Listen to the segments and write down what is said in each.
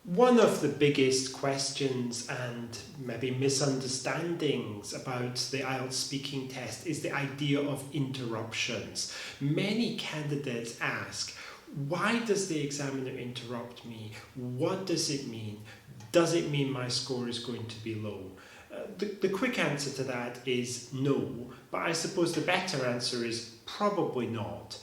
One of the biggest questions and maybe misunderstandings about the IELTS speaking test is the idea of interruptions. Many candidates ask, why does the examiner interrupt me? What does it mean? Does it mean my score is going to be low? The quick answer to that is no, but I suppose the better answer is probably not.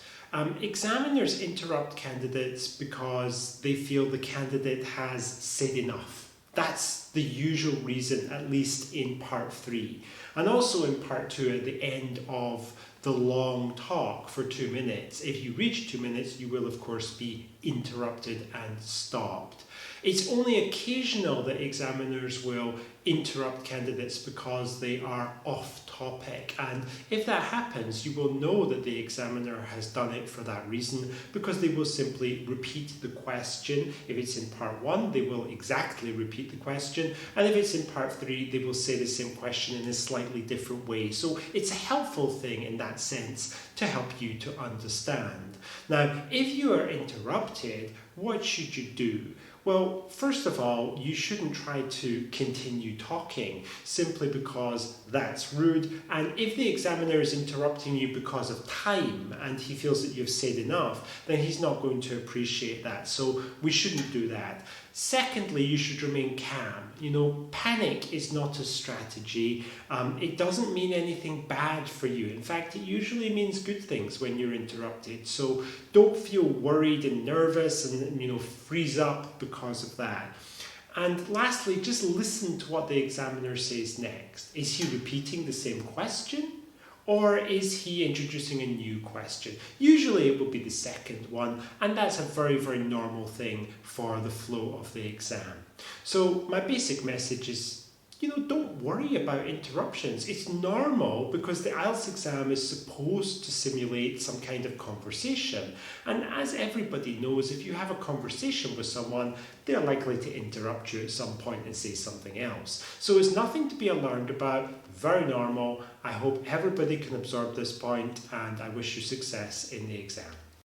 Examiners interrupt candidates because they feel the candidate has said enough. That's the usual reason, at least in part 3. And also in part 2 at the end of the long talk for 2 minutes. If you reach 2 minutes, you will of course be interrupted and stopped. It's only occasional that examiners will interrupt candidates because they are off topic, and if that happens, you will know that the examiner has done it for that reason, because they will simply repeat the question. If it's in part 1, they will exactly repeat the question, and if it's in part 3, they will say the same question in a slightly different way. So it's a helpful thing in that sense to help you to understand. Now, if you are interrupted, what should you do? Well, first of all, you shouldn't try to continue talking simply because that's rude. And if the examiner is interrupting you because of time and he feels that you've said enough, then he's not going to appreciate that. So we shouldn't do that. Secondly, you should remain calm. Panic is not a strategy. It doesn't mean anything bad for you. In fact, it usually means good things when you're interrupted. So don't feel worried and nervous and, freeze up because of that. And lastly, just listen to what the examiner says next. Is he repeating the same question? Or is he introducing a new question? Usually it will be the second one, and that's a very, very normal thing for the flow of the exam. So my basic message is, don't worry about interruptions. It's normal because the IELTS exam is supposed to simulate some kind of conversation. And as everybody knows, if you have a conversation with someone, they're likely to interrupt you at some point and say something else. So it's nothing to be alarmed about, very normal. I hope everybody can absorb this point, and I wish you success in the exam.